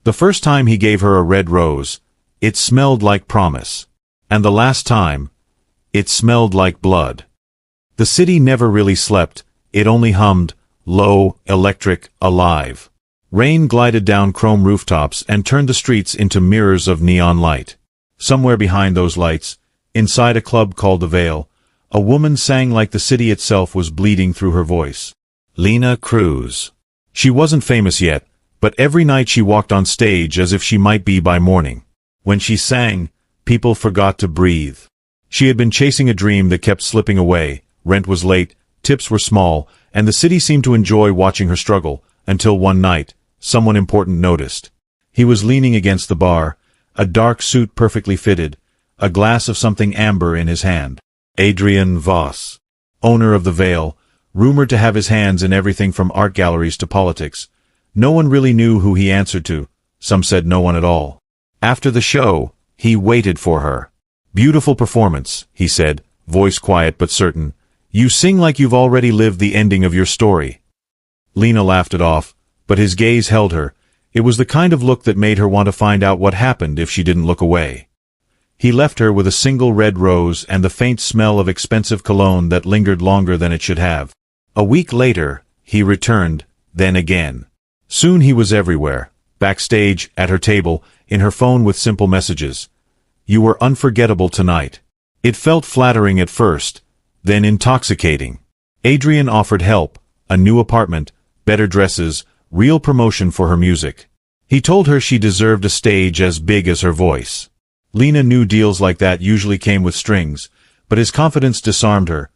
The first time he gave her a red rose, it smelled like promise. And the last time, it smelled like blood. The city never really slept, it only hummed, low, electric, alive. Rain glided down chrome rooftops and turned the streets into mirrors of neon light. Somewhere behind those lights, inside a club called the Veil, a woman sang like the city itself was bleeding through her voice. Lena Cruz. She wasn't famous yet, but every night she walked on stage as if she might be by morning. When she sang, people forgot to breathe. She had been chasing a dream that kept slipping away. Rent was late, tips were small, and the city seemed to enjoy watching her struggle, until one night, someone important noticed. He was leaning against the bar, a dark suit perfectly fitted, a glass of something amber in his hand. Adrian Voss, owner of the Veil, rumored to have his hands in everything from art galleries to politics. No one really knew who he answered to. Some said no one at all. After the show, he waited for her. "Beautiful performance," he said, voice quiet but certain. "You sing like you've already lived the ending of your story." Lena laughed it off, but his gaze held her. It was the kind of look that made her want to find out what happened if she didn't look away. He left her with a single red rose and the faint smell of expensive cologne that lingered longer than it should have. A week later, he returned, then again. Soon he was everywhere, backstage, at her table, in her phone with simple messages. "You were unforgettable tonight." It felt flattering at first, then intoxicating. Adrian offered help, a new apartment, better dresses, real promotion for her music. He told her she deserved a stage as big as her voice. Lena knew deals like that usually came with strings, but his confidence disarmed her.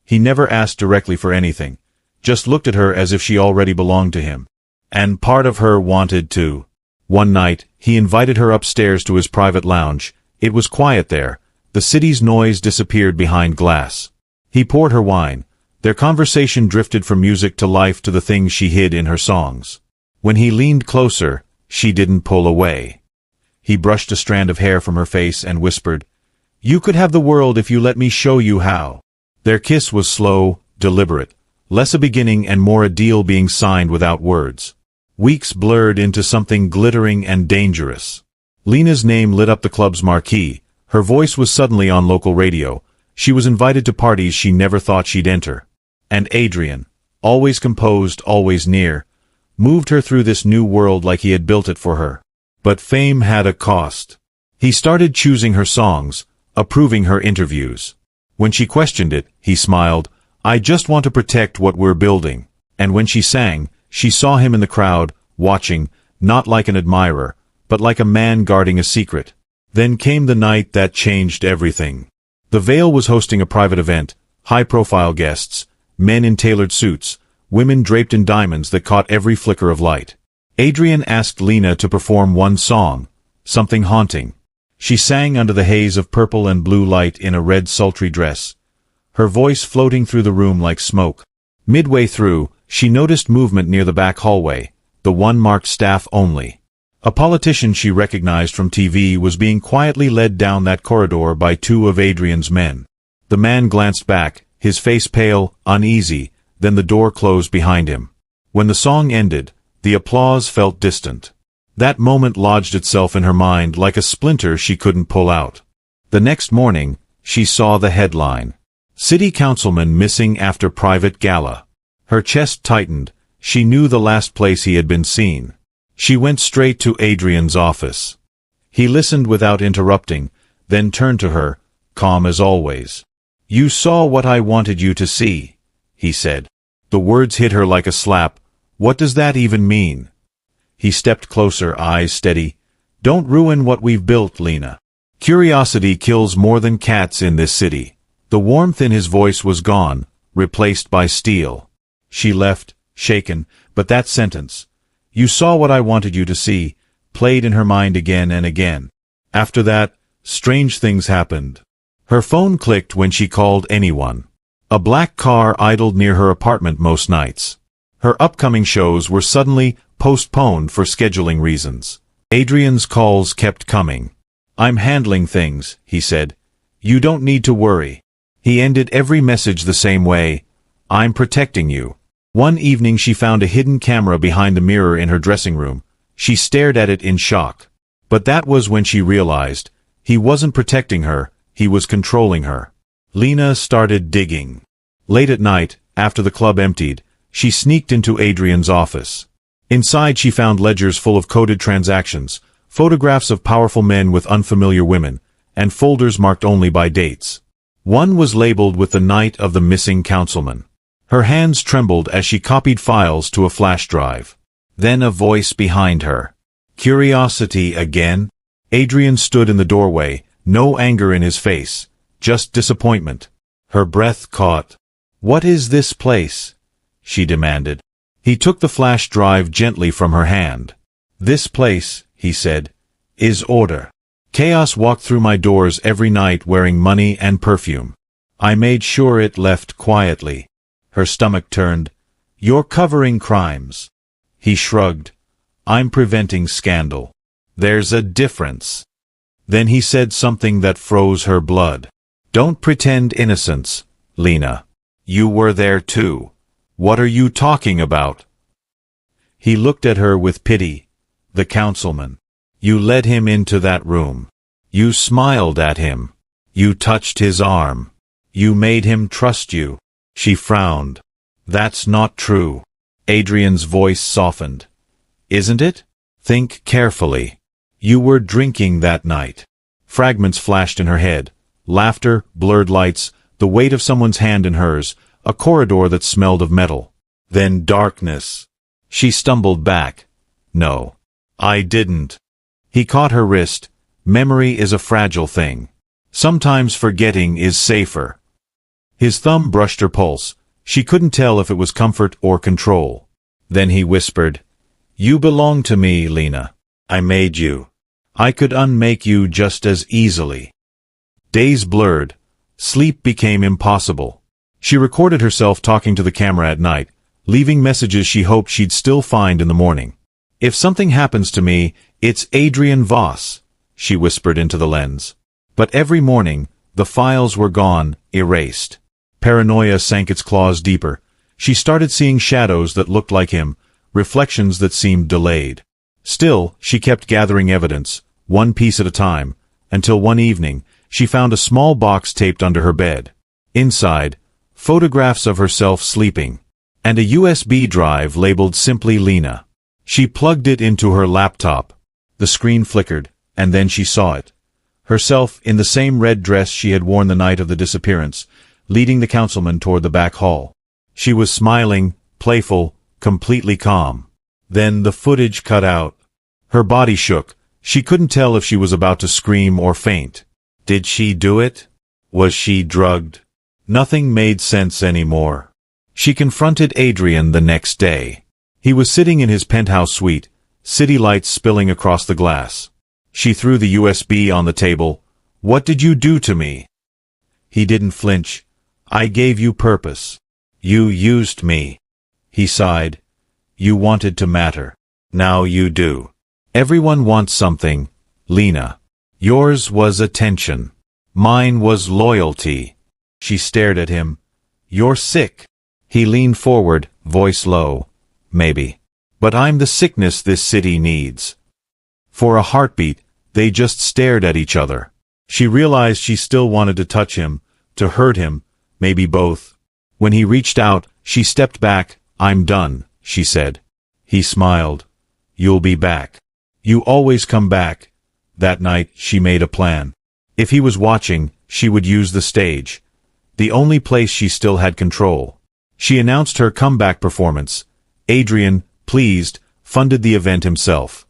He never asked directly for anything, just looked at her as if she already belonged to him. And part of her wanted to. One night, he invited her upstairs to his private lounge. It was quiet there. The city's noise disappeared behind glass. He poured her wine. Their conversation drifted from music to life to the things she hid in her songs. When he leaned closer, she didn't pull away. He brushed a strand of hair from her face and whispered, "You could have the world if you let me show you how." Their kiss was slow, deliberate, less a beginning and more a deal being signed without words. Weeks blurred into something glittering and dangerous. Lena's name lit up the club's marquee. Her voice was suddenly on local radio. She was invited to parties she never thought she'd enter. And Adrian, always composed, always near, moved her through this new world like he had built it for her. But fame had a cost. He started choosing her songs, approving her interviews. When she questioned it, he smiled, "I just want to protect what we're building." And when she sang, she saw him in the crowd, watching, not like an admirer, but like a man guarding a secret. Then came the night that changed everything. The Veil was hosting a private event, high-profile guests, men in tailored suits, women draped in diamonds that caught every flicker of light. Adrian asked Lena to perform one song, something haunting. She sang under the haze of purple and blue light in a red sultry dress, her voice floating through the room like smoke. Midway through, she noticed movement near the back hallway, the one marked staff only. A politician she recognized from TV was being quietly led down that corridor by two of Adrian's men. The man glanced back, his face pale, uneasy, then the door closed behind him. When the song ended, the applause felt distant. That moment lodged itself in her mind like a splinter she couldn't pull out. The next morning, she saw the headline. City Councilman missing after private gala. Her chest tightened. She knew the last place he had been seen. She went straight to Adrian's office. He listened without interrupting, then turned to her, calm as always. "You saw what I wanted you to see," he said. The words hit her like a slap. What does that even mean? He stepped closer, eyes steady. "Don't ruin what we've built, Lena. Curiosity kills more than cats in this city." The warmth in his voice was gone, replaced by steel. She left, shaken, but that sentence, "You saw what I wanted you to see," played in her mind again and again. After that, strange things happened. Her phone clicked when she called anyone. A black car idled near her apartment most nights. Her upcoming shows were suddenly postponed for scheduling reasons. Adrian's calls kept coming. "I'm handling things," he said. "You don't need to worry." He ended every message the same way, "I'm protecting you." One evening she found a hidden camera behind the mirror in her dressing room. She stared at it in shock. But that was when she realized, he wasn't protecting her, he was controlling her. Lena started digging. Late at night, after the club emptied, she sneaked into Adrian's office. Inside she found ledgers full of coded transactions, photographs of powerful men with unfamiliar women, and folders marked only by dates. One was labeled with the night of the missing councilman. Her hands trembled as she copied files to a flash drive. Then a voice behind her. Curiosity again? Adrian stood in the doorway, no anger in his face, just disappointment. Her breath caught. "What is this place?" she demanded. He took the flash drive gently from her hand. "This place," he said, "is order. Chaos walked through my doors every night wearing money and perfume. I made sure it left quietly." Her stomach turned. "You're covering crimes." He shrugged. "I'm preventing scandal. There's a difference." Then he said something that froze her blood. "Don't pretend innocence, Lena. You were there too. What are you talking about?" He looked at her with pity. "The councilman. You led him into that room. You smiled at him. You touched his arm. You made him trust you." She frowned. "That's not true." Adrian's voice softened. "Isn't it? Think carefully. You were drinking that night." Fragments flashed in her head. Laughter, blurred lights, the weight of someone's hand in hers, a corridor that smelled of metal. Then darkness. She stumbled back. "No. I didn't." He caught her wrist. "Memory is a fragile thing. Sometimes forgetting is safer." His thumb brushed her pulse. She couldn't tell if it was comfort or control. Then he whispered, "You belong to me, Lena. I made you. I could unmake you just as easily." Days blurred. Sleep became impossible. She recorded herself talking to the camera at night, leaving messages she hoped she'd still find in the morning. "If something happens to me, it's Adrian Voss," she whispered into the lens. But every morning, the files were gone, erased. Paranoia sank its claws deeper. She started seeing shadows that looked like him, reflections that seemed delayed. Still, she kept gathering evidence, one piece at a time, until one evening, she found a small box taped under her bed. Inside, photographs of herself sleeping, and a USB drive labeled simply Lena. She plugged it into her laptop. The screen flickered, and then she saw it. Herself in the same red dress she had worn the night of the disappearance, leading the councilman toward the back hall. She was smiling, playful, completely calm. Then the footage cut out. Her body shook. She couldn't tell if she was about to scream or faint. Did she do it? Was she drugged? Nothing made sense anymore. She confronted Adrian the next day. He was sitting in his penthouse suite, city lights spilling across the glass. She threw the USB on the table. "What did you do to me?" He didn't flinch. "I gave you purpose. You used me." He sighed. "You wanted to matter. Now you do. Everyone wants something, Lena. Yours was attention. Mine was loyalty." She stared at him. "You're sick." He leaned forward, voice low. "Maybe. But I'm the sickness this city needs." For a heartbeat, they just stared at each other. She realized she still wanted to touch him, to hurt him, maybe both. When he reached out, she stepped back. "I'm done," she said. He smiled. "You'll be back. You always come back." That night, she made a plan. If he was watching, she would use the stage. The only place she still had control. She announced her comeback performance. Adrian, pleased, funded the event himself.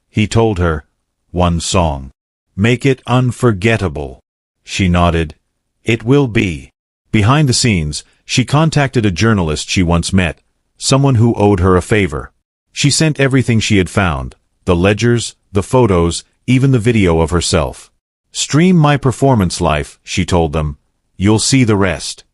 He told her, "One song. Make it unforgettable." She nodded. "It will be." Behind the scenes, she contacted a journalist she once met, someone who owed her a favor. She sent everything she had found, the ledgers, the photos, even the video of herself. "Stream my performance life," she told them. "You'll see the rest."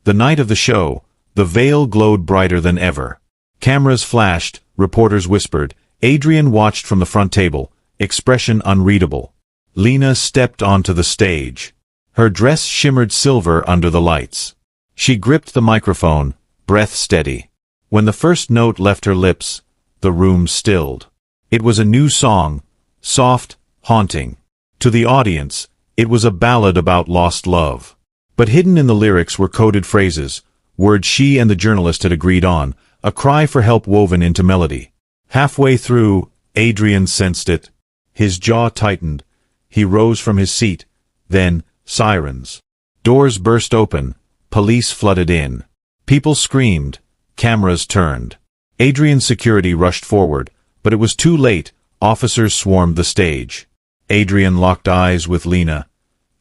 The night of the show, the veil glowed brighter than ever. Cameras flashed, reporters whispered. Adrian watched from the front table, expression unreadable. Lena stepped onto the stage. Her dress shimmered silver under the lights. She gripped the microphone, breath steady. When the first note left her lips, the room stilled. It was a new song, soft, haunting. To the audience, it was a ballad about lost love. But hidden in the lyrics were coded phrases, words she and the journalist had agreed on, a cry for help woven into melody. Halfway through, Adrian sensed it. His jaw tightened. He rose from his seat. Then, sirens. Doors burst open. Police flooded in. People screamed. Cameras turned. Adrian's security rushed forward, but it was too late. Officers swarmed the stage. Adrian locked eyes with Lena.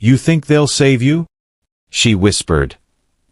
"You think they'll save you?" She whispered.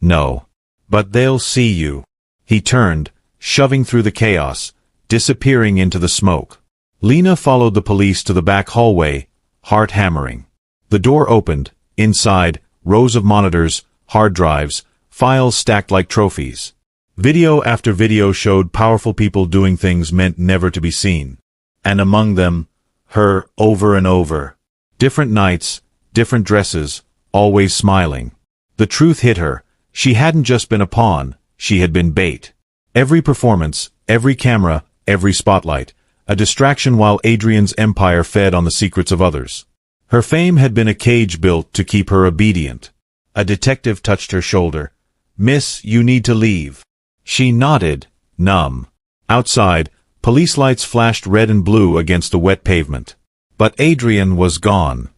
"No. But they'll see you." He turned, shoving through the chaos, disappearing into the smoke. Lena followed the police to the back hallway, heart hammering. The door opened. Inside, rows of monitors, hard drives, files stacked like trophies. Video after video showed powerful people doing things meant never to be seen. And among them, her, over and over. Different nights, different dresses, always smiling. The truth hit her. She hadn't just been a pawn, she had been bait. Every performance, every camera, every spotlight, a distraction while Adrian's empire fed on the secrets of others. Her fame had been a cage built to keep her obedient. A detective touched her shoulder. "Miss, you need to leave." She nodded, numb. Outside, police lights flashed red and blue against the wet pavement. But Adrian was gone.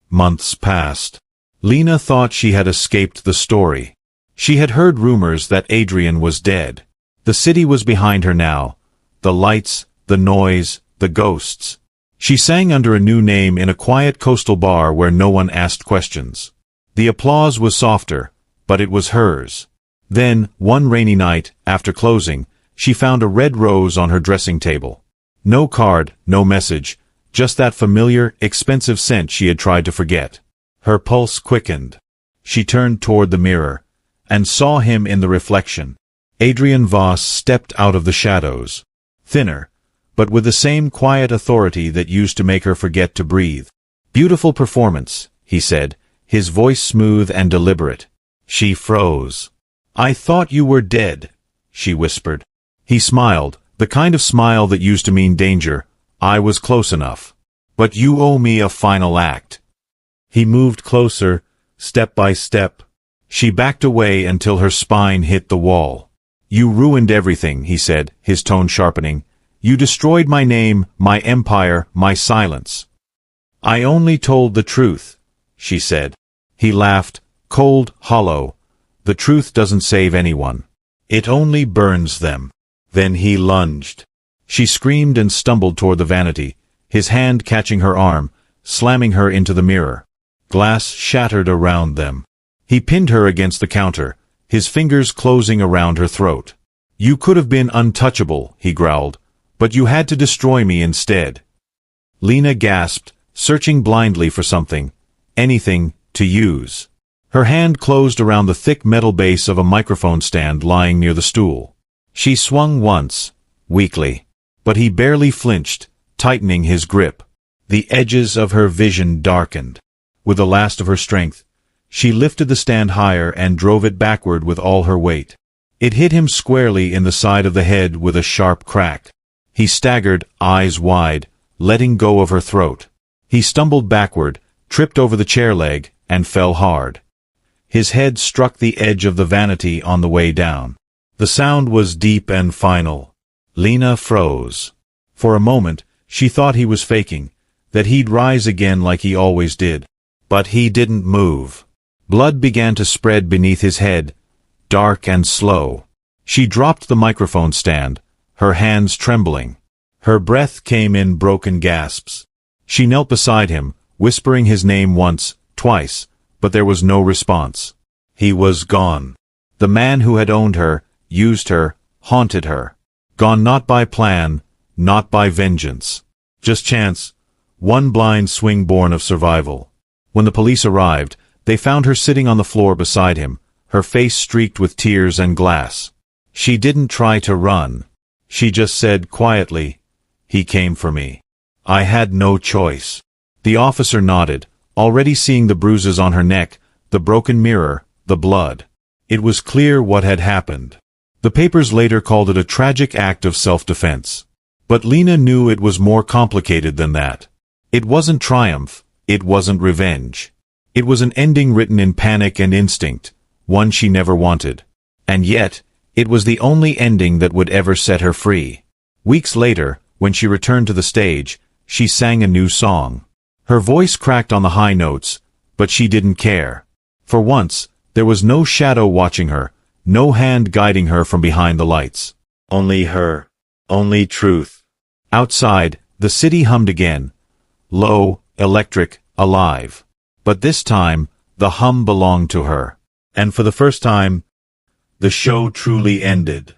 Months passed. Lena thought she had escaped the story. She had heard rumors that Adrian was dead. The city was behind her now. The lights, the noise, the ghosts. She sang under a new name in a quiet coastal bar where no one asked questions. The applause was softer, but it was hers. Then, one rainy night, after closing, she found a red rose on her dressing table. No card, no message, just that familiar, expensive scent she had tried to forget. Her pulse quickened. She turned toward the mirror, and saw him in the reflection. Adrian Voss stepped out of the shadows. Thinner, but with the same quiet authority that used to make her forget to breathe. "Beautiful performance," he said, his voice smooth and deliberate. She froze. "I thought you were dead," she whispered. He smiled, the kind of smile that used to mean danger. "I was close enough. But you owe me a final act." He moved closer, step by step. She backed away until her spine hit the wall. "You ruined everything," he said, his tone sharpening. "You destroyed my name, my empire, my silence." "I only told the truth," she said. He laughed, cold, hollow. "The truth doesn't save anyone. It only burns them." Then he lunged. She screamed and stumbled toward the vanity, his hand catching her arm, slamming her into the mirror. Glass shattered around them. He pinned her against the counter, his fingers closing around her throat. "You could have been untouchable," he growled, "but you had to destroy me instead." Lena gasped, searching blindly for something, anything, to use. Her hand closed around the thick metal base of a microphone stand lying near the stool. She swung once, weakly, but he barely flinched, tightening his grip. The edges of her vision darkened. With the last of her strength, she lifted the stand higher and drove it backward with all her weight. It hit him squarely in the side of the head with a sharp crack. He staggered, eyes wide, letting go of her throat. He stumbled backward, tripped over the chair leg, and fell hard. His head struck the edge of the vanity on the way down. The sound was deep and final. Lena froze. For a moment, she thought he was faking, that he'd rise again like he always did. But he didn't move. Blood began to spread beneath his head, dark and slow. She dropped the microphone stand, her hands trembling. Her breath came in broken gasps. She knelt beside him, whispering his name once, twice, but there was no response. He was gone. The man who had owned her, used her, haunted her. Gone not by plan, not by vengeance. Just chance, one blind swing born of survival. When the police arrived, they found her sitting on the floor beside him, her face streaked with tears and glass. She didn't try to run. She just said quietly, "He came for me. I had no choice." The officer nodded, already seeing the bruises on her neck, the broken mirror, the blood. It was clear what had happened. The papers later called it a tragic act of self-defense. But Lena knew it was more complicated than that. It wasn't triumph, it wasn't revenge. It was an ending written in panic and instinct, one she never wanted. And yet, it was the only ending that would ever set her free. Weeks later, when she returned to the stage, she sang a new song. Her voice cracked on the high notes, but she didn't care. For once, there was no shadow watching her, no hand guiding her from behind the lights. Only her. Only truth. Outside, the city hummed again. Low, electric, alive. But this time, the hum belonged to her. And for the first time, the show truly ended.